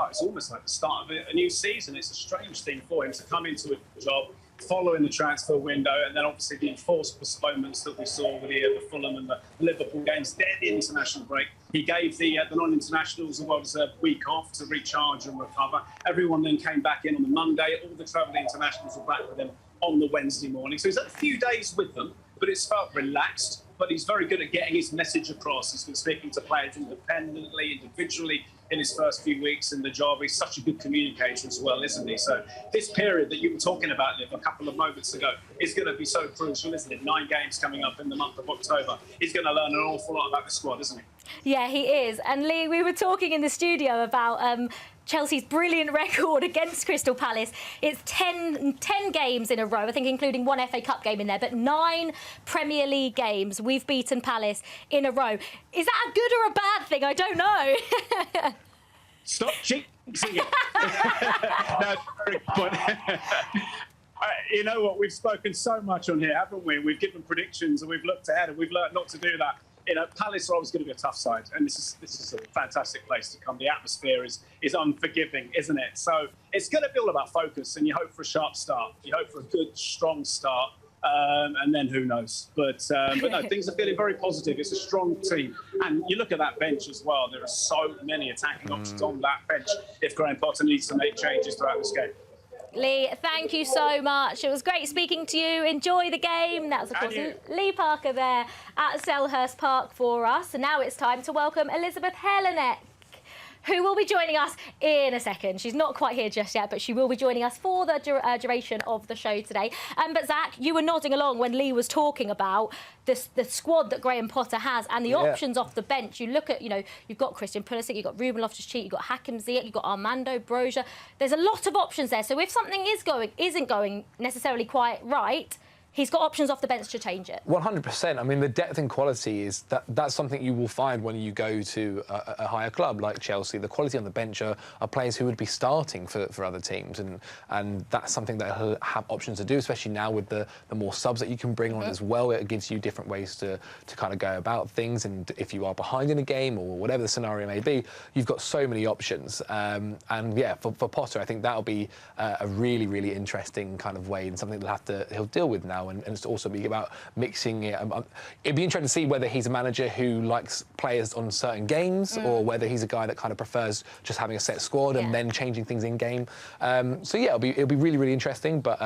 start. It's almost like the start of a new season. It's a strange thing for him to come into a job following the transfer window, and then obviously the enforced postponements that we saw with the Fulham and the Liverpool games, then the international break. He gave the non-internationals a week off to recharge and recover. Everyone then came back in on the Monday. All the travelling internationals were back with him on the Wednesday morning. So he's had a few days with them, but it's felt relaxed. But he's very good at getting his message across. He's been speaking to players independently, individually in his first few weeks in the job. He's such a good communicator as well, isn't he? So this period that you were talking about, Liv, a couple of moments ago, is going to be so crucial, isn't it? 9 games coming up in the month of October. He's going to learn an awful lot about the squad, isn't he? Yeah, he is. And Lee, we were talking in the studio about Chelsea's brilliant record against Crystal Palace. It's 10 games in a row, I think including 1 FA Cup game in there, but 9 Premier League games we've beaten Palace in a row. Is that a good or a bad thing? I don't know. Stop jinxing it. No, very good point. You know what? We've spoken so much on here, haven't we? We've given predictions and we've looked ahead and we've learned not to do that. You know, Palace are always going to be a tough side, and this is a fantastic place to come. The atmosphere is unforgiving, isn't it? So it's going to be all about focus, and you hope for a sharp start. You hope for a good, strong start, and then who knows? But no, things are feeling very positive. It's a strong team, and you look at that bench as well. There are so many attacking options on that bench. If Graham Potter needs to make changes throughout this game. Lee, thank you so much. It was great speaking to you. Enjoy the game. That was, of course, Lee Parker there at Selhurst Park for us. And now it's time to welcome Elizabeth Helenek, who will be joining us in a second. She's not quite here just yet, but she will be joining us for the duration of the show today. But Zach, you were nodding along when Lee was talking about the squad that Graham Potter has and the options off the bench. You look at, you've got Christian Pulisic, you've got Ruben Loftus-Cheek, you've got Hakim Ziyech, you've got Armando Broja. There's a lot of options there. So if something isn't going necessarily quite right, he's got options off the bench to change it. 100%. I mean, the depth and quality that's something you will find when you go to a higher club like Chelsea. The quality on the bench are players who would be starting for other teams, and that's something that he'll have options to do, especially now with the more subs that you can bring on as well. It gives you different ways to kind of go about things, and if you are behind in a game or whatever the scenario may be, you've got so many options. And yeah, for Potter, I think that'll be a really, really interesting kind of way, and something he'll deal with now. And it's also be about mixing it. It'd be interesting to see whether he's a manager who likes players on certain games or whether he's a guy that kind of prefers just having a set squad and then changing things in game. So yeah, it'll be really, really interesting. But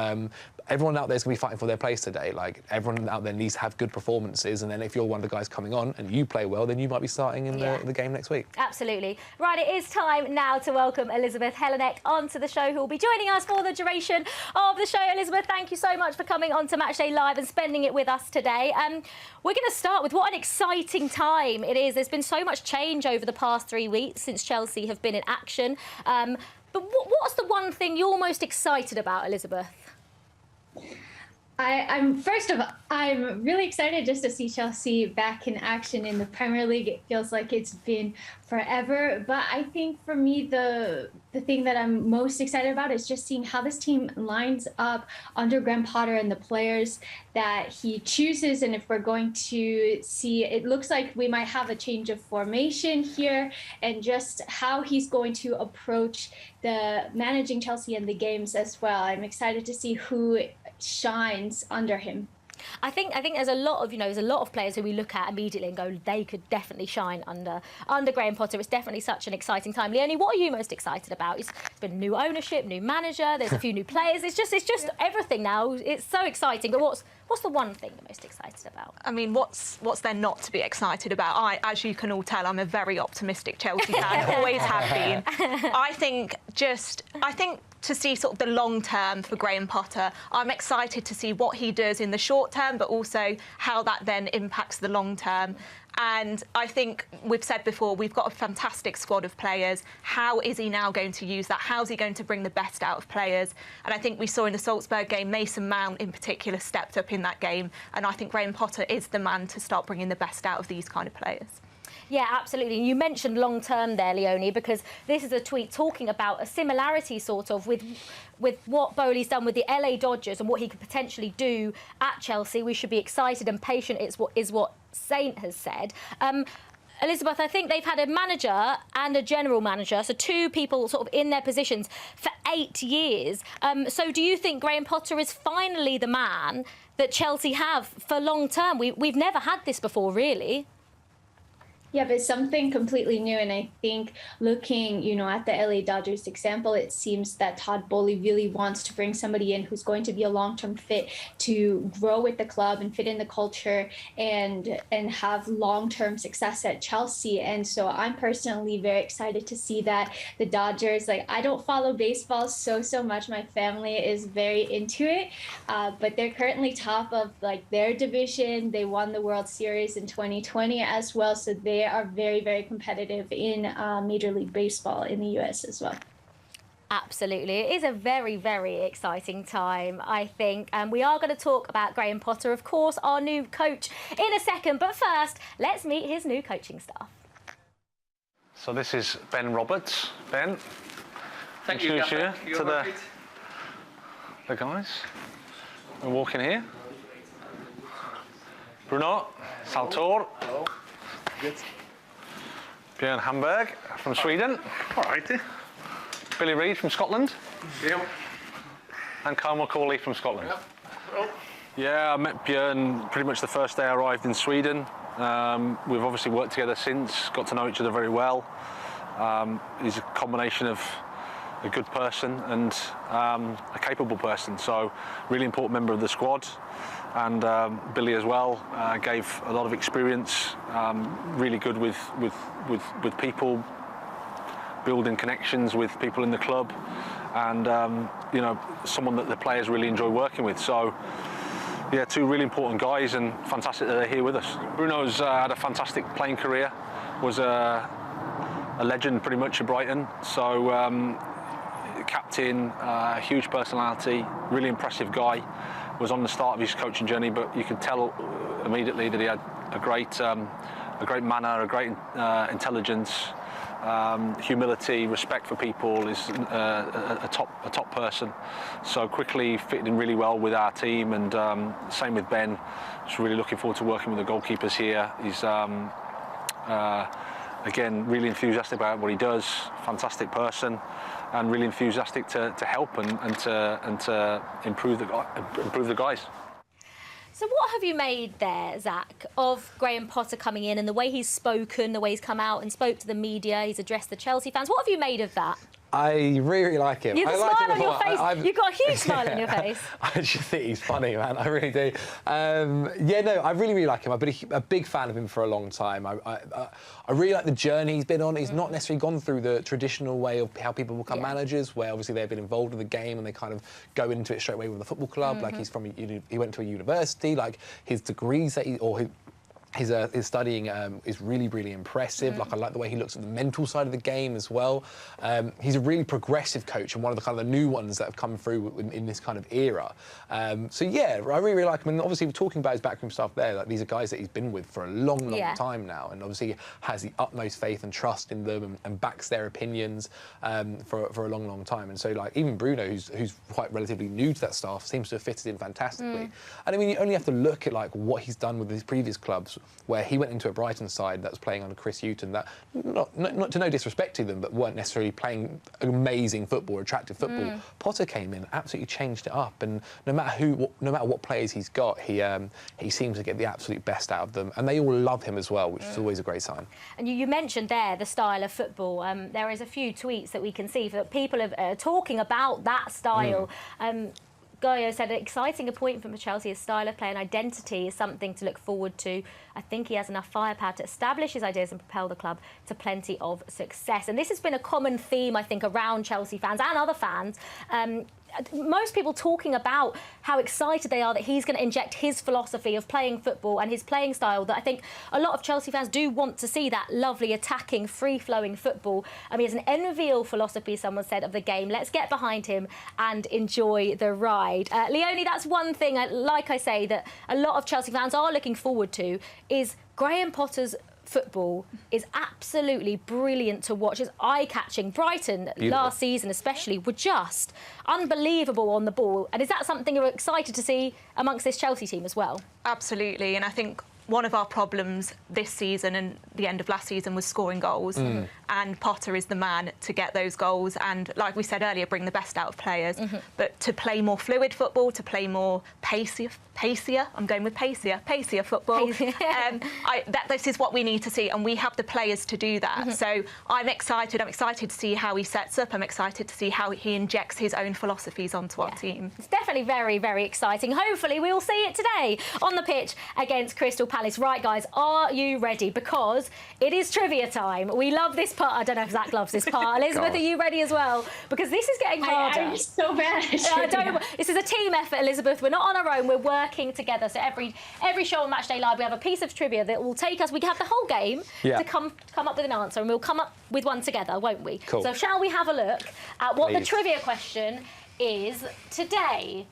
everyone out there is going to be fighting for their place today. Like, everyone out there needs to have good performances, and then if you're one of the guys coming on and you play well, then you might be starting in the game next week. Absolutely. Right, it is time now to welcome Elizabeth Helenek onto the show, who will be joining us for the duration of the show. Elizabeth, thank you so much for coming on to Matchday Live and spending it with us today. We're going to start with what an exciting time it is. There's been so much change over the past 3 weeks since Chelsea have been in action. But what's the one thing you're most excited about, Elizabeth? I'm really excited just to see Chelsea back in action in the Premier League. It feels like it's been forever, but I think for me the thing that I'm most excited about is just seeing how this team lines up under Graham Potter and the players that he chooses. And if we're going to see, it looks like we might have a change of formation here, and just how he's going to approach the managing Chelsea and the games as well. I'm excited to see who shines under him. I think there's a lot of players who we look at immediately and go, they could definitely shine under Graham Potter. It's definitely such an exciting time. Leonie, what are you most excited about? It's been new ownership, new manager, there's a few new players. It's just everything now. It's so exciting. But what's the one thing you're most excited about? I mean, what's there not to be excited about? As you can all tell, I'm a very optimistic Chelsea fan, always have been. I think to see sort of the long term for Graham Potter, I'm excited to see what he does in the short term, but also how that then impacts the long term. And I think we've said before, we've got a fantastic squad of players. How is he now going to use that? How's he going to bring the best out of players? And I think we saw in the Salzburg game, Mason Mount in particular stepped up in that game. And I think Graham Potter is the man to start bringing the best out of these kind of players. Yeah, absolutely. And you mentioned long-term there, Leonie, because this is a tweet talking about a similarity sort of with what Bowley's done with the LA Dodgers and what he could potentially do at Chelsea. We should be excited and patient, is what Saint has said. Elizabeth, I think they've had a manager and a general manager, so 2 people sort of in their positions for 8 years. So do you think Graham Potter is finally the man that Chelsea have for long term? We've never had this before, really. Yeah, but something completely new. And I think looking, at the LA Dodgers example, it seems that Todd Boehly really wants to bring somebody in who's going to be a long-term fit to grow with the club and fit in the culture and have long-term success at Chelsea. And so I'm personally very excited to see that the Dodgers, I don't follow baseball so much. My family is very into it, but they're currently top of their division. They won the World Series in 2020 as well. So they are very, very competitive in Major League Baseball in the US as well. Absolutely. It is a very, very exciting time, I think. And we are going to talk about Graham Potter, of course, our new coach, in a second. But first, let's meet his new coaching staff. So this is Ben Roberts. Ben, thank you to the guys. We're walking here. Bruno Saltor. Hello. Good. Björn Hamberg from Sweden. All righty. Billy Reid from Scotland. Yep. And Carl McCauley from Scotland. Yep. Well. Yeah, I met Björn pretty much the first day I arrived in Sweden. We've obviously worked together since, got to know each other very well. He's a combination of a good person and a capable person, so really important member of the squad. And Billy as well gave a lot of experience, really good with people, building connections with people in the club, and someone that the players really enjoy working with. So yeah, 2 really important guys, and fantastic that they're here with us. Bruno's had a fantastic playing career, was a legend pretty much at Brighton. So captain, huge personality, really impressive guy. Was on the start of his coaching journey, but you could tell immediately that he had a great manner, a great intelligence, humility, respect for people. Is a top person. So quickly fitted in really well with our team, and same with Ben. Just really looking forward to working with the goalkeepers here. He's again really enthusiastic about what he does. Fantastic person. And really enthusiastic to help and to improve the guys. So what have you made there, Zach, of Graham Potter coming in and the way he's spoken, the way he's come out and spoke to the media, he's addressed the Chelsea fans? What have you made of that? I really like him. You've got a smile on your face. You've got a huge smile on your face. I just think he's funny, man. I really do. Yeah, no, I really like him. I've been a big fan of him for a long time. I really like the journey he's been on. He's not necessarily gone through the traditional way of how people become managers, where obviously they've been involved in the game and they kind of go into it straight away with the football club. Like he went to a university. Like his degrees that his studying is really, really impressive. Like I like the way he looks at the mental side of the game as well. He's a really progressive coach and one of the kind of the new ones that have come through in this kind of era. So yeah, I really, really like him. And obviously we're talking about his backroom stuff there. Like these are guys that he's been with for a long time now, and obviously has the utmost faith and trust in them and backs their opinions for a long, long time. And so like even Bruno, who's quite relatively new to that staff, seems to have fitted in fantastically. And I mean, you only have to look at like what he's done with his previous clubs, where he went into a Brighton side that was playing under Chris Hughton, that not to no disrespect to them, but weren't necessarily playing amazing football, attractive football. Potter came in, absolutely changed it up, and no matter what players he's got, he seems to get the absolute best out of them, and they all love him as well, which is always a great sign. And you mentioned there the style of football. There is a few tweets that we can see for people talking about that style. Goyo said an exciting appointment for Chelsea. His style of play and identity is something to look forward to. I think he has enough firepower to establish his ideas and propel the club to plenty of success. And this has been a common theme, I think, around Chelsea fans and other fans. Most people talking about how excited they are that he's going to inject his philosophy of playing football and his playing style, that I think a lot of Chelsea fans do want to see, that lovely attacking, free-flowing football. I mean, it's an enviable philosophy, someone said, of the game. Let's get behind him and enjoy the ride. Leonie, that's one thing, like I say, that a lot of Chelsea fans are looking forward to, is Graham Potter's football is absolutely brilliant to watch. It's eye-catching. Brighton last season especially were just unbelievable on the ball. And is that something you're excited to see amongst this Chelsea team as well? Absolutely. And I think one of our problems this season and the end of last season was scoring goals. And Potter is the man to get those goals and, like we said earlier, bring the best out of players. But to play more fluid football, to play more pacier football. This is what we need to see, and we have the players to do that. So I'm excited. I'm excited to see how he sets up. I'm excited to see how he injects his own philosophies onto our team. It's definitely very, very exciting. Hopefully we will see it today on the pitch against Crystal Palace. Right, guys, are you ready? Because it is trivia time. We love this part. I don't know if Zach loves this part. Elizabeth, are you ready as well? Because this is getting harder. I'm so bad at trivia. This is a team effort, Elizabeth. We're not on our own. We're working together. So every show on Matchday Live, we have a piece of trivia that will take us. We have the whole game to come up with an answer, and we'll come up with one together, won't we? Cool. So shall we have a look at what the trivia question is today?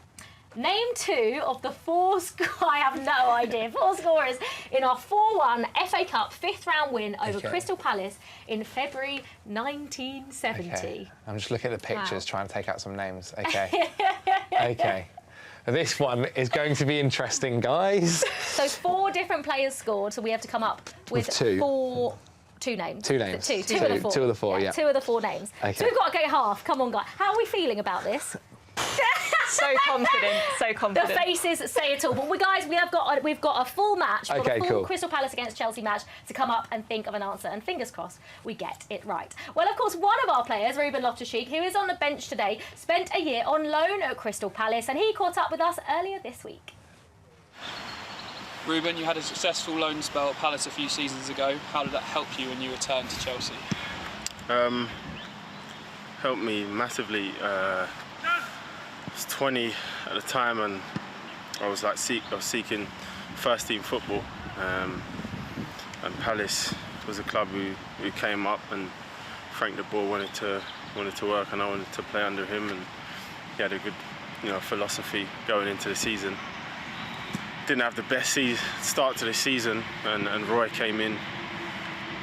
Name 2 of the 4 I have no idea. 4 scorers in our 4-1 FA Cup 5th round win over Crystal Palace in February 1970. Okay. I'm just looking at the pictures, trying to take out some names. Okay. Okay. This one is going to be interesting, guys. So 4 different players scored, so we have to come up with 2 names. 2 names. Two of the 4. 2 of the 4, yeah. 2 of the 4 names. Okay. So we've got to get half. Come on, guys. How are we feeling about this? So confident, so confident. The faces say it all. But guys, we've got a full match, a full Crystal Palace against Chelsea match to come up and think of an answer. And fingers crossed, we get it right. Well, of course, one of our players, Ruben Loftus-Cheek, who is on the bench today, spent a year on loan at Crystal Palace, and he caught up with us earlier this week. Ruben, you had a successful loan spell at Palace a few seasons ago. How did that help you when you returned to Chelsea? Helped me massively. I was 20 at the time, and I was seeking first team football. And Palace was a club who came up, and Frank de Boer wanted to work, and I wanted to play under him, and he had a good philosophy going into the season. Didn't have the best start to the season, and Roy came in,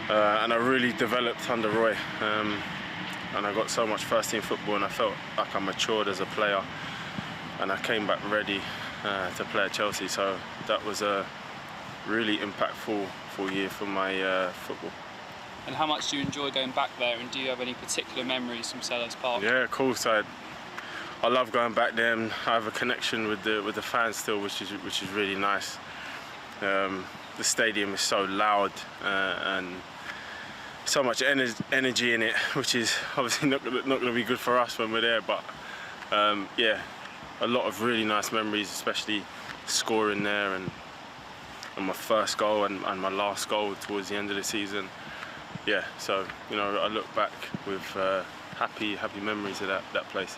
and I really developed under Roy. And I got so much first team football, and I felt like I matured as a player, and I came back ready to play at Chelsea. So that was a really impactful year for my football. And how much do you enjoy going back there, and do you have any particular memories from Selhurst Park? Yeah, of course. I love going back there, and I have a connection with the fans still, which is really nice. The stadium is so loud and so much energy in it, which is obviously not going to be good for us when we're there. But yeah, a lot of really nice memories, especially scoring there and my first goal and my last goal towards the end of the season. Yeah, so I look back with happy memories of that place.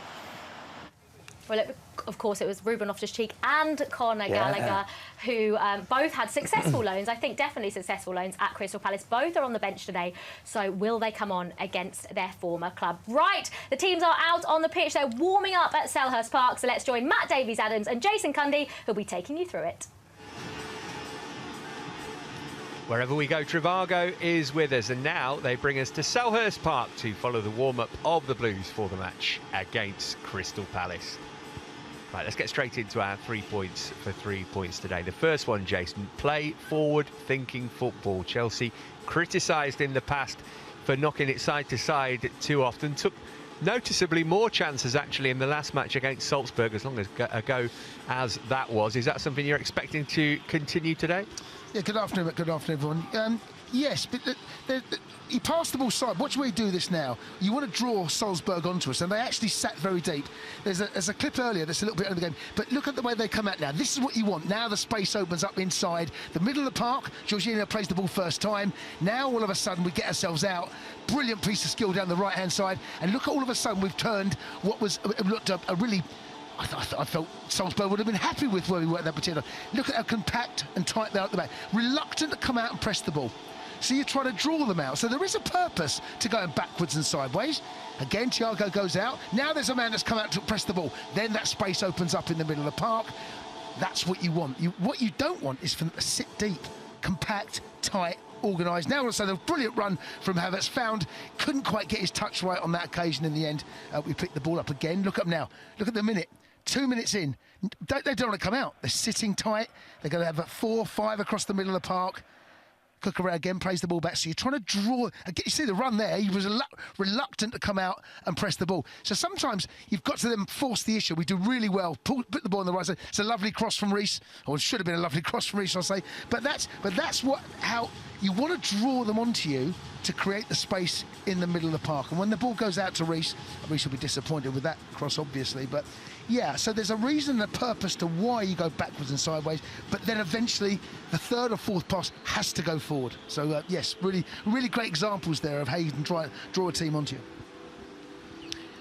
Well, of course, it was Ruben Loftus-Cheek and Conor Gallagher who both had successful loans, I think definitely successful loans at Crystal Palace. Both are on the bench today, so will they come on against their former club? Right, the teams are out on the pitch. They're warming up at Selhurst Park, so let's join Matt Davies-Adams and Jason Cundy, who'll be taking you through it. Wherever we go, Trivago is with us, and now they bring us to Selhurst Park to follow the warm-up of the Blues for the match against Crystal Palace. Right, let's get straight into our 3 points for 3 points today. The first one, Jason, play forward-thinking football. Chelsea criticised in the past for knocking it side to side too often. Took noticeably more chances, actually, in the last match against Salzburg, as long ago as that was. Is that something you're expecting to continue today? Yeah, good afternoon, everyone. Yes, but he passed the ball side. Watch where you do this now. You want to draw Salzburg onto us, and they actually sat very deep. There's a clip earlier that's a little bit of the game, but look at the way they come out now. This is what you want. Now the space opens up inside the middle of the park. Jorginho plays the ball first time. Now all of a sudden we get ourselves out. Brilliant piece of skill down the right-hand side, and look at all of a sudden we've turned what looked a really. I felt Salzburg would have been happy with where we were at that particular. Look at how compact and tight they are at the back. Reluctant to come out and press the ball. So you try to draw them out. So there is a purpose to going backwards and sideways. Again, Thiago goes out. Now there's a man that's come out to press the ball. Then that space opens up in the middle of the park. That's what you want. What you don't want is for them to sit deep, compact, tight, organised. Now all of a sudden a brilliant run from Havertz, couldn't quite get his touch right on that occasion in the end. We picked the ball up again. Look up now. Look at the minute. 2 minutes in, they don't want to come out. They're sitting tight. They're going to have a 4-5 across the middle of the park. Cucurella again plays the ball back. So you're trying to draw. You see the run there. He was reluctant to come out and press the ball. So sometimes you've got to then force the issue. We do really well. Put the ball on the right side. It's a lovely cross from Reece. Or it should have been a lovely cross from Reece, I'll say. But that's how you want to draw them onto you to create the space in the middle of the park. And when the ball goes out to Reece will be disappointed with that cross, obviously. But yeah, so there's a reason and a purpose to why you go backwards and sideways, but then eventually the third or fourth pass has to go forward. So yes, really great examples there of how you can try draw a team onto you.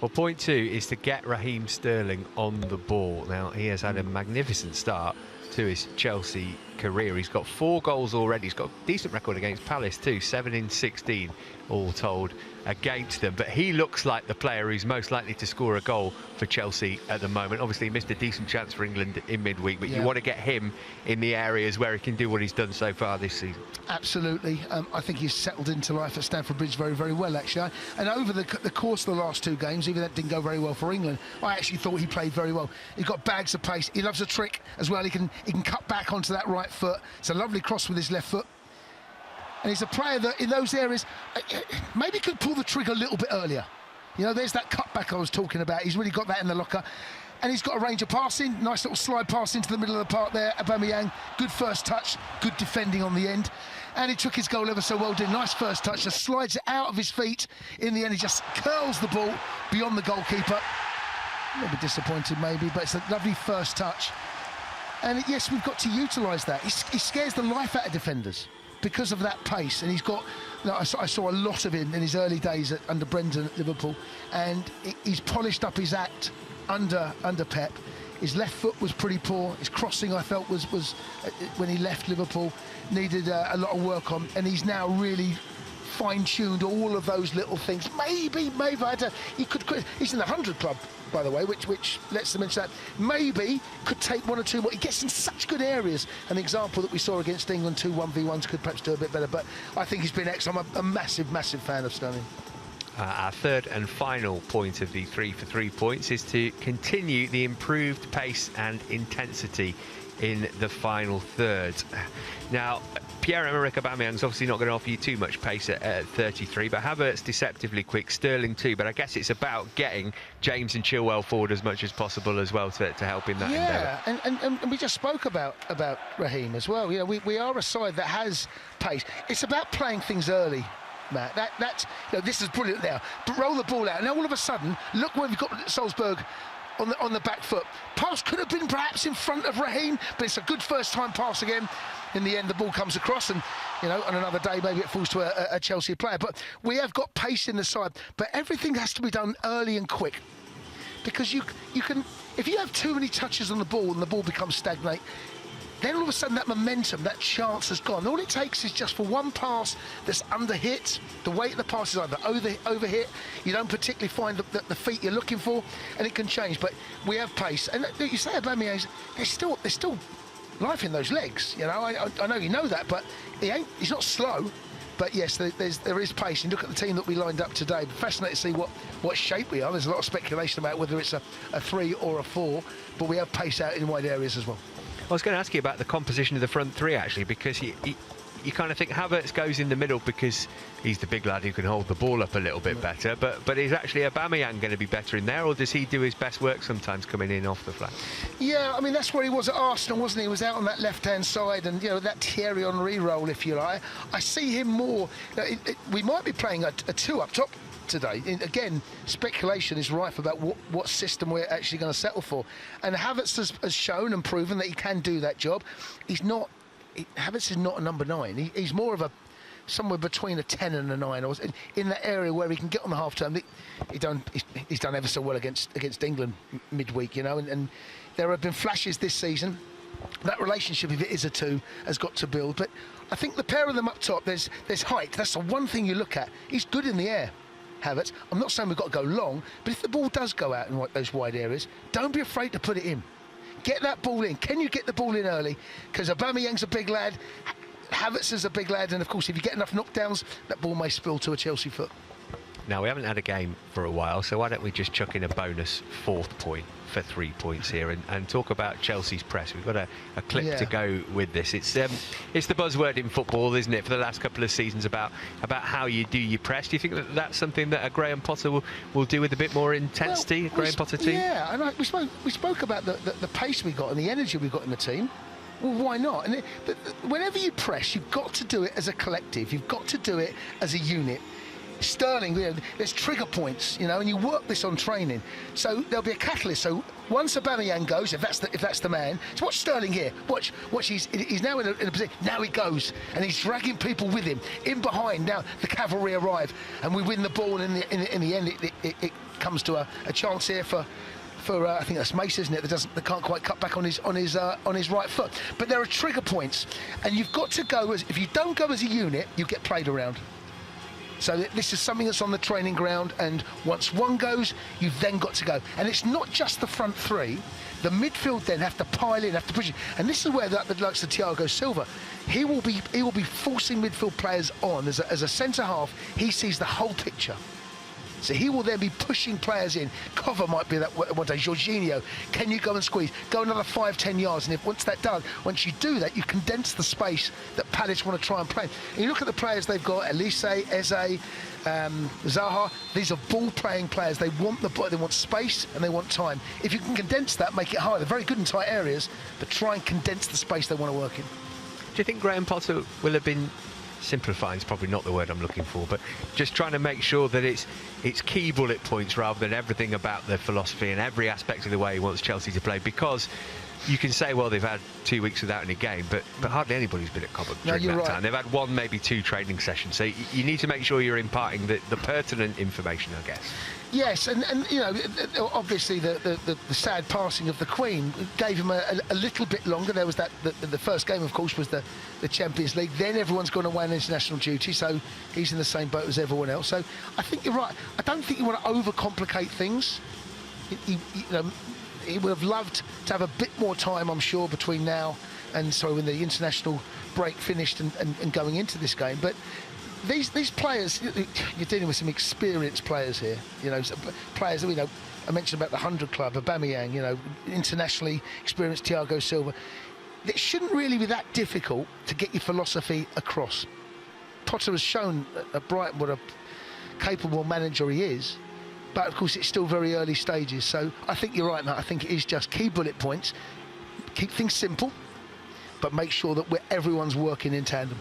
Well, point 2 is to get Raheem Sterling on the ball. Now, he has had a magnificent start to his Chelsea career. He's got 4 goals already. He's got a decent record against Palace too, 7 in 16 all told against them. But he looks like the player who's most likely to score a goal for Chelsea at the moment. Obviously, he missed a decent chance for England in midweek, but you want to get him in the areas where he can do what he's done so far this season. Absolutely. I think he's settled into life at Stamford Bridge very, very well, actually. And over the course of the last 2 games, even that didn't go very well for England, I actually thought he played very well. He's got bags of pace. He loves a trick as well. He can cut back onto that right foot. It's a lovely cross with his left foot. And he's a player that in those areas maybe could pull the trigger a little bit earlier. You know, there's that cutback I was talking about. He's really got that in the locker. And he's got a range of passing. Nice little slide pass into the middle of the park there. Aubameyang, good first touch, good defending on the end. And he took his goal ever so well, did nice first touch, just slides it out of his feet. In the end, he just curls the ball beyond the goalkeeper. A little bit disappointed maybe, but it's a lovely first touch. And yes, we've got to utilise that. He scares the life out of defenders because of that pace, and he's got. I saw a lot of him in his early days under Brendan at Liverpool, and he's polished up his act under Pep. His left foot was pretty poor. His crossing, I felt, was when he left Liverpool, needed a lot of work on, and he's now really fine-tuned all of those little things. Maybe he's in the 100 club, by the way, which lets them into that. Maybe could take 1 or 2 more. He gets in such good areas. An example that we saw against England, 2 1v1s, could perhaps do a bit better. But I think he's been excellent. I'm a massive fan of Sterling. Our third and final point of the 3 for 3 points is to continue the improved pace and intensity in the final third. Now, Pierre-Emerick Aubameyang's obviously not going to offer you too much pace at 33, but Havertz deceptively quick, Sterling too. But I guess it's about getting James and Chilwell forward as much as possible as well to help in that endeavour. And we just spoke about Raheem as well. You know, we are a side that has pace. It's about playing things early, Matt. That's this is brilliant now. But roll the ball out. Now all of a sudden, look where we've got Salzburg on the back foot. Pass could have been perhaps in front of Raheem, but it's a good first time pass again. In the end, the ball comes across, and on another day maybe it falls to a Chelsea player. But we have got pace in the side, but everything has to be done early and quick, because you can, if you have too many touches on the ball and the ball becomes stagnant, then all of a sudden that momentum, that chance has gone. All it takes is just for one pass that's under-hit. The weight of the pass is either over-hit, you don't particularly find the feet you're looking for, and it can change. But we have pace. And you say Aubameyang, there's still life in those legs. I know you know that, but he's not slow. But yes, there is pace. And look at the team that we lined up today. Fascinating to see what shape we are. There's a lot of speculation about whether it's a 3 or a 4, but we have pace out in wide areas as well. I was going to ask you about the composition of the front 3, actually, because you kind of think Havertz goes in the middle because he's the big lad who can hold the ball up a little bit better, but is actually Aubameyang going to be better in there, or does he do his best work sometimes coming in off the flank? Yeah, I mean, that's where he was at Arsenal, wasn't he? He was out on that left-hand side, and, that Thierry Henry role, if you like. I see him more... we might be playing a 2 up top today. Again, speculation is rife about what system we're actually going to settle for. And Havertz has shown and proven that he can do that job. Havertz is not a number 9. He's more of somewhere between a 10 and a 9, or in that area where he can get on the half-term. He's done ever so well against England midweek, and there have been flashes this season. That relationship, if it is a 2, has got to build. But I think the pair of them up top, there's height. That's the one thing you look at. He's good in the air, Havertz. I'm not saying we've got to go long, but if the ball does go out in those wide areas, don't be afraid to put it in. Get that ball in. Can you get the ball in early? Because Aubameyang's a big lad, Havertz is a big lad, and of course if you get enough knockdowns, that ball may spill to a Chelsea foot. Now, we haven't had a game for a while, so why don't we just chuck in a bonus 4th point for 3 points here and talk about Chelsea's press. We've got a clip to go with this. It's the buzzword in football, isn't it, for the last couple of seasons about how you do your press. Do you think that that's something that a Graham Potter will do with a bit more intensity, Graham Potter team? Yeah, and we spoke about the pace we got and the energy we got in the team. Well, why not? And but whenever you press, you've got to do it as a collective. You've got to do it as a unit. Sterling, there's trigger points, and you work this on training. So there'll be a catalyst. So once Aubameyang goes, if that's the man, so watch Sterling here. Watch. He's now in a position. Now he goes, and he's dragging people with him in behind. Now the cavalry arrive, and we win the ball. And in the end, it comes to a chance here for I think that's Mace, isn't it? That can't quite cut back on his right foot. But there are trigger points, and you've got to go if you don't go as a unit, you get played around. So this is something that's on the training ground, and once one goes, you've then got to go. And it's not just the front three. The midfield then have to pile in, have to push it. And this is where the likes of Thiago Silva, he will be forcing midfield players on as a centre half. He sees the whole picture. So he will then be pushing players in. Cover might be that one day. Jorginho, can you go and squeeze? Go another 5-10 yards. And once you do that, you condense the space that Palace want to try and play. And you look at the players they've got, Elise, Eze, Zaha. These are ball-playing players. They want the ball, they want space, and they want time. If you can condense that, make it higher. They're very good in tight areas, but try and condense the space they want to work in. Do you think Graham Potter will have been... simplifying is probably not the word I'm looking for, but just trying to make sure that it's key bullet points rather than everything about their philosophy and every aspect of the way he wants Chelsea to play? Because you can say, well, they've had 2 weeks without any game, but hardly anybody's been at Cobham during that time. They've had 1, maybe 2 training sessions, so you need to make sure you're imparting the pertinent information, I guess. Yes, and obviously the sad passing of the Queen gave him a little bit longer. There was the first game, of course, was the Champions League. Then everyone's gone away on international duty, so he's in the same boat as everyone else. So I think you're right. I don't think you want to overcomplicate things. He would have loved to have a bit more time, I'm sure, between now and when the international break finished and going into this game. But these players, you're dealing with some experienced players here. Players that I mentioned about the 100 Club, Aubameyang, internationally experienced Thiago Silva. It shouldn't really be that difficult to get your philosophy across. Potter has shown at Brighton what a capable manager he is, but of course it's still very early stages. So I think you're right, Matt. I think it is just key bullet points, keep things simple, but make sure that everyone's working in tandem.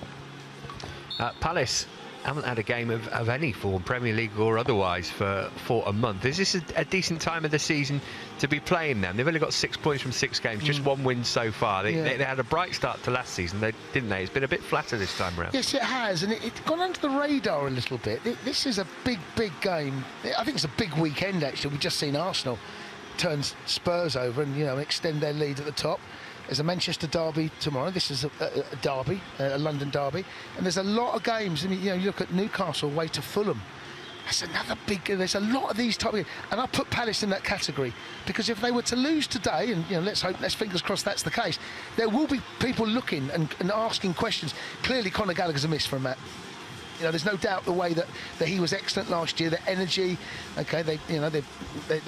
Palace haven't had a game of any form, Premier League or otherwise, for a month. Is this a decent time of the season to be playing them? They've only got 6 points from 6 games, just 1 win so far. They had a bright start to last season, didn't they? It's been a bit flatter this time around. Yes, it has, and it's gone under the radar a little bit. This is a big game. I think it's a big weekend, actually. We've just seen Arsenal turn Spurs over and extend their lead at the top. There's a Manchester derby tomorrow. This is a derby, a London derby, and there's a lot of games. I mean, you look at Newcastle away to Fulham. That's another big. There's a lot of these type of games, and I put Palace in that category because if they were to lose today, and let's fingers crossed that's the case, there will be people looking and asking questions. Clearly, Conor Gallagher's a miss from that. There's no doubt the way that he was excellent last year, the energy. Okay, they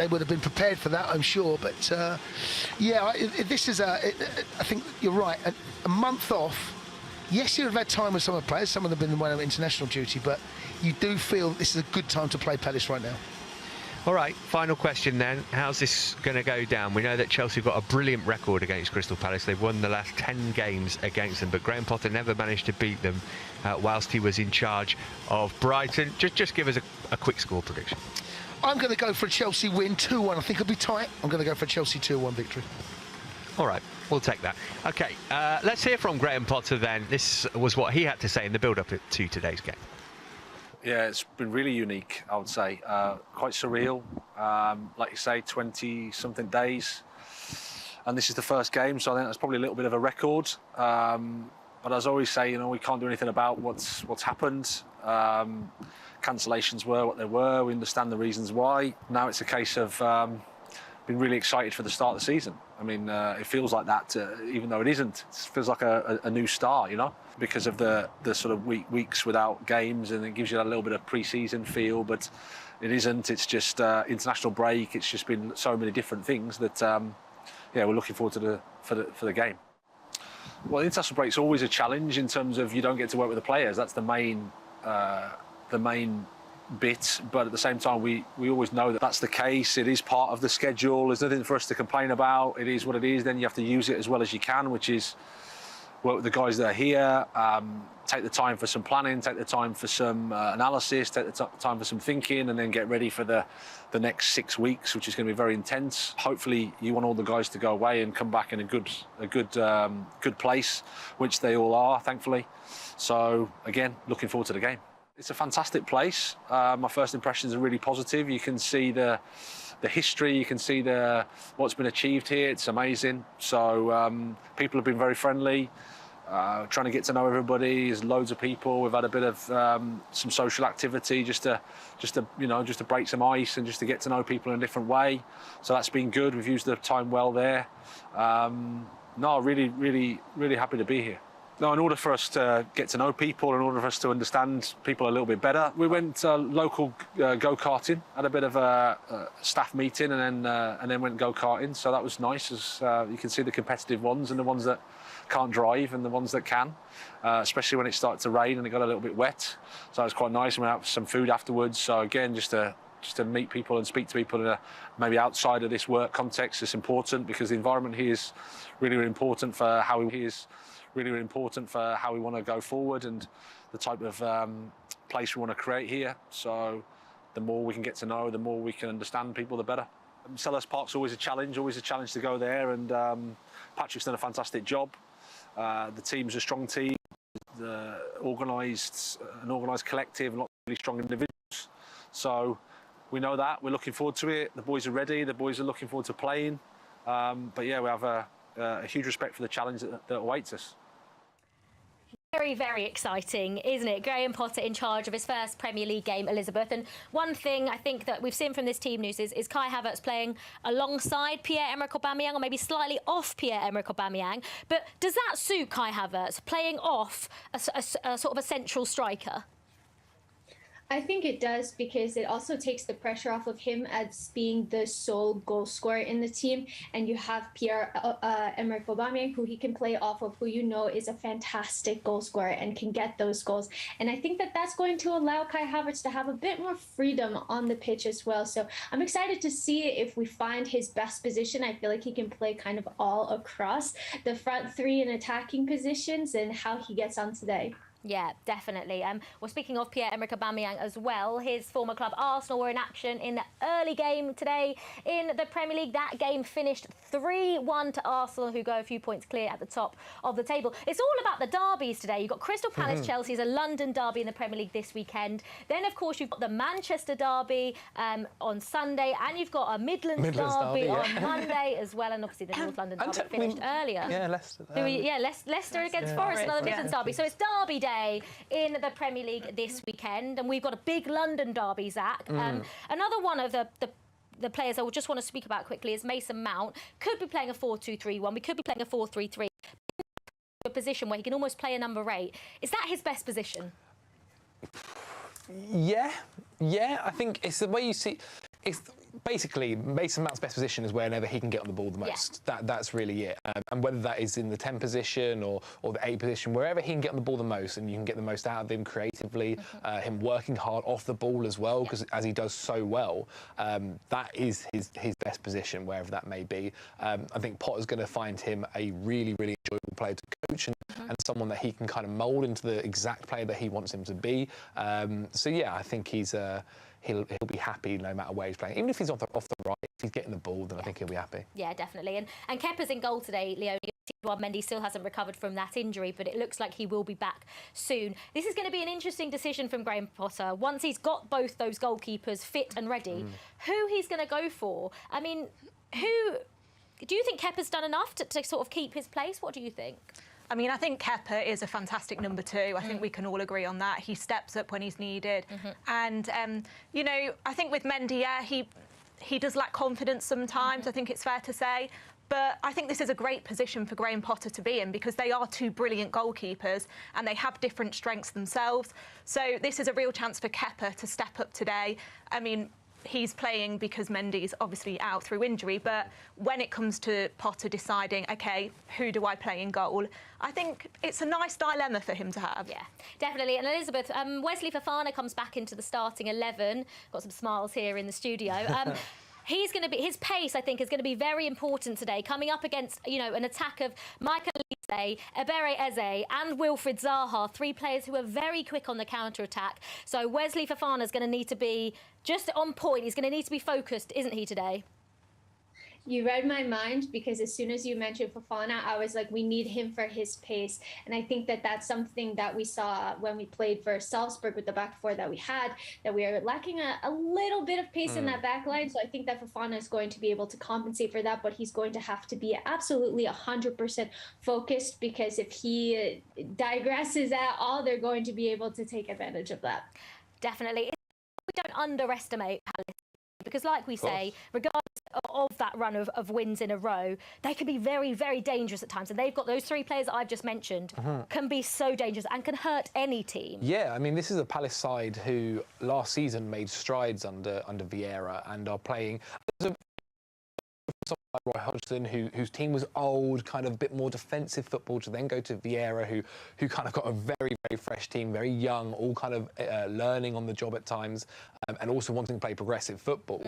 would have been prepared for that, I'm sure. But this is I think you're right. A month off. Yes, you'd have had time with some of the players. Some of them have been away on international duty, but you do feel this is a good time to play Palace right now. All right, final question then. How's this going to go down? We know that Chelsea have got a brilliant record against Crystal Palace. They've won the last 10 games against them, but Graham Potter never managed to beat them whilst he was in charge of Brighton. Just give us a quick score prediction. I'm going to go for a Chelsea win, 2-1. I think it'll be tight. I'm going to go for a Chelsea 2-1 victory. All right, we'll take that. OK, let's hear from Graham Potter then. This was what he had to say in the build-up to today's game. Yeah, it's been really unique, I would say. Quite surreal. Like you say, 20-something days. And this is the first game, so I think that's probably a little bit of a record. But as I always say, we can't do anything about what's happened. Cancellations were what they were. We understand the reasons why. Now it's a case of being really excited for the start of the season. I mean, it feels like that, even though it isn't. It feels like a new start, you know, because of the sort of weeks without games, and it gives you a little bit of pre-season feel, but it isn't. It's just international break. It's just been so many different things that, yeah, we're looking forward to for the game. Well, the international break's always a challenge in terms of you don't get to work with the players. That's the main bit, but at the same time we always know that that's the case. It is part of the schedule. There's nothing for us to complain about. It is what it is. Then you have to use it as well as you can, which is work with the guys that are here, take the time for some planning, take the time for some analysis, take the time for some thinking, and then get ready for the next 6 weeks, which is going to be very intense. Hopefully you want all the guys to go away and come back in a good place, which they all are, thankfully. So again, looking forward to the game. It's a fantastic place. My first impressions are really positive. You can see the history, you can see what's been achieved here. It's amazing. So people have been very friendly, trying to get to know everybody. There's loads of people. We've had a bit of some social activity just to break some ice and just to get to know people in a different way. So that's been good. We've used the time well there. No, really happy to be here. No, in order for us to get to know people, in order for us to understand people a little bit better, we went local go-karting, had a bit of a staff meeting, and then went go-karting. So that was nice, as you can see the competitive ones and the ones that can't drive and the ones that can, especially when it started to rain and it got a little bit wet. So that was quite nice. We went out for some food afterwards. So again, just to meet people and speak to people in maybe outside of this work context is important, because the environment here is really important for how we want to go forward and the type of place we want to create here. So the more we can get to know, the more we can understand people, the better. Selhurst Park's always a challenge to go there, and Patrick's done a fantastic job. The team's a strong team, an organised collective, and lots of really strong individuals. So we know that, we're looking forward to it. The boys are ready, the boys are looking forward to playing. But yeah, we have a huge respect for the challenge that awaits us. Very, very exciting, isn't it? Graham Potter in charge of his first Premier League game, Elizabeth. And one thing I think that we've seen from this team news is Kai Havertz playing alongside Pierre-Emerick Aubameyang, or maybe slightly off Pierre-Emerick Aubameyang. But does that suit Kai Havertz, playing off a sort of a central striker? I think it does, because it also takes the pressure off of him as being the sole goal scorer in the team. And you have Pierre-Emerick Aubameyang, who he can play off of, who you know is a fantastic goal scorer and can get those goals. And I think that that's going to allow Kai Havertz to have a bit more freedom on the pitch as well. So I'm excited to see if we find his best position. I feel like he can play kind of all across the front three in attacking positions, and how he gets on today. Yeah, definitely. Well, speaking of Pierre-Emerick Aubameyang as well, his former club Arsenal were in action in the early game today in the Premier League. That game finished 3-1 to Arsenal, who go a few points clear at the top of the table. It's all about the derbies today. You've got Crystal Palace, Chelsea, is a London derby in the Premier League this weekend. Then, of course, you've got the Manchester derby on Sunday, and you've got a Midlands derby on Monday as well, and obviously the North London derby finished earlier. Yeah, Leicester. Leicester against Forest, another Midlands derby. So it's derby day in the Premier League this weekend, and we've got a big London derby, Zach. Another one of the players I would just want to speak about quickly is Mason Mount. Could be playing a 4-2-3-1. We could be playing a 4-3-3. A position where he can almost play a number 8. Is that his best position? Yeah. I think it's the way you see. It's basically Mason Mount's best position is wherever he can get on the ball the most. Yeah. That's really it. And whether that is in the 10 position or the 8 position, wherever he can get on the ball the most, and you can get the most out of him creatively, him working hard off the ball as well, because as he does so well, that is his best position, wherever that may be. I think Potter's going to find him a really, really enjoyable player to coach, and someone that he can kind of mould into the exact player that he wants him to be. So yeah, I think he'll be happy no matter where he's playing. Even if he's off the right, if he's getting the ball, then I think he'll be happy. Yeah, definitely. And Kepa's in goal today, Leonie. Mendy still hasn't recovered from that injury, but it looks like he will be back soon. This is going to be an interesting decision from Graham Potter. Once he's got both those goalkeepers fit and ready, who he's going to go for. I mean, do you think Kepa's done enough to sort of keep his place? What do you think? I mean, I think Kepa is a fantastic number 2. I think we can all agree on that. He steps up when he's needed. And, you know, I think with Mendy, yeah, he does lack confidence sometimes, I think it's fair to say. But I think this is a great position for Graham Potter to be in because they are two brilliant goalkeepers and they have different strengths themselves. So this is a real chance for Kerr to step up today. I mean, he's playing because Mendy's obviously out through injury, but when it comes to Potter deciding, OK, who do I play in goal, I think it's a nice dilemma for him to have. Yeah, definitely. And Elizabeth, Wesley Fofana comes back into the starting 11. Got some smiles here in the studio. He's going to be, his pace, I think, is going to be very important today, coming up against, you know, an attack of Michael Olise, Ebere Eze and Wilfried Zaha, three players who are very quick on the counter-attack. So Wesley Fofana is going to need to be just on point. He's going to need to be focused, isn't he, today? You read my mind, because as soon as you mentioned Fofana, I was like, we need him for his pace. And I think that that's something that we saw when we played for Salzburg with the back four that we had, that we are lacking a little bit of pace in that back line. So I think that Fofana is going to be able to compensate for that, but he's going to have to be absolutely 100% focused, because if he digresses at all, they're going to be able to take advantage of that. Definitely. We don't underestimate Palace, because like we say, regardless of that run of wins in a row, they can be very, very dangerous at times. And they've got those three players that I've just mentioned can be so dangerous and can hurt any team. Yeah, I mean, this is a Palace side who last season made strides under Vieira and are playing. Roy Hodgson, whose team was old, kind of a bit more defensive football, to then go to Vieira, who kind of got a very, very fresh team, very young, all kind of learning on the job at times, and also wanting to play progressive football.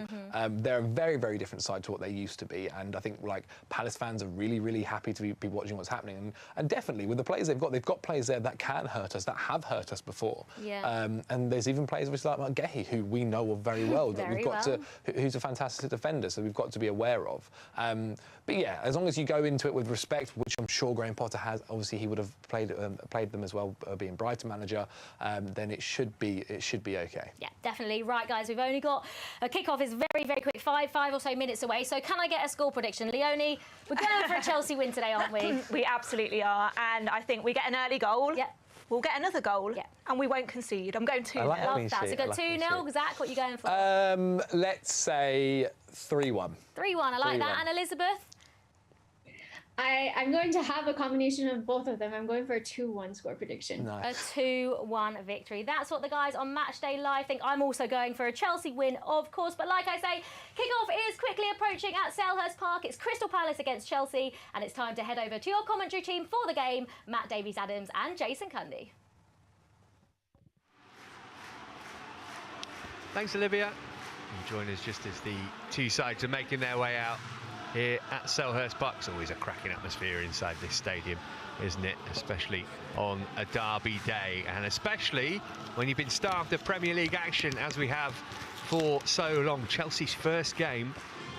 They're a very, very different side to what they used to be, and I think like Palace fans are really, really happy to be watching what's happening, and definitely with the players they've got players there that can hurt us, that have hurt us before. Yeah. And there's even players like Gehi, who we know of very well, that we've got to, who's a fantastic defender, so we've got to be aware of. But yeah, as long as you go into it with respect, which I'm sure Graham Potter has, obviously he would have played them as well, being Brighton manager, then it should be okay. Yeah, definitely. Right, guys, we've only got a kick-off is very, very quick, five or so minutes away. So can I get a score prediction? Leonie, we're going for a Chelsea win today, aren't we? We absolutely are. And I think we get an early goal. Yeah. We'll get another goal, and we won't concede. I'm going 2-0. Love that. So you got 2-0. Zach, what are you going for? Let's say 3-1. 3-1. I like that. And Elizabeth? I'm going to have a combination of both of them. I'm going for a 2-1 score prediction. Nice. A 2-1 victory. That's what the guys on Matchday Live think. I'm also going for a Chelsea win, of course. But like I say, kick-off is quickly approaching at Selhurst Park. It's Crystal Palace against Chelsea. And it's time to head over to your commentary team for the game, Matt Davies-Adams and Jason Cundy. Thanks, Olivia. You join us just as the two sides are making their way out here at Selhurst Park. It's always a cracking atmosphere inside this stadium, isn't it? Especially on a derby day, and especially when you've been starved of Premier League action, as we have for so long. Chelsea's first game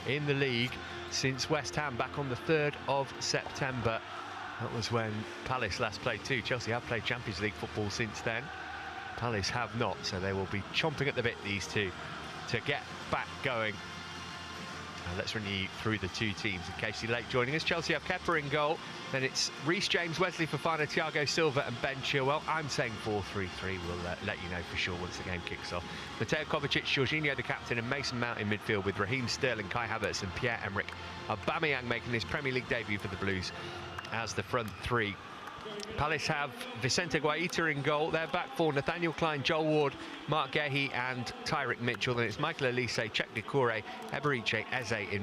in the league since West Ham back on the 3rd of September. That was when Palace last played too. Chelsea have played Champions League football since then. Palace have not, so they will be chomping at the bit, these two, to get back going. Let's run you through the two teams in case you're late joining us. Chelsea have Kerr in goal. Then it's Reece James, Wesley Fofana, Thiago Silva and Ben Chilwell. I'm saying 4-3-3. We'll let you know for sure once the game kicks off. Mateo Kovacic, Jorginho the captain, and Mason Mount in midfield, with Raheem Sterling, Kai Havertz and Pierre-Emerick Aubameyang making his Premier League debut for the Blues as the front three. Palace have Vicente Guaita in goal. They're back for Nathaniel Klein, Joel Ward, Mark Gehi and Tyrick Mitchell. Then it's Michael Olise, Cheick Doucouré, Eberiche Eze in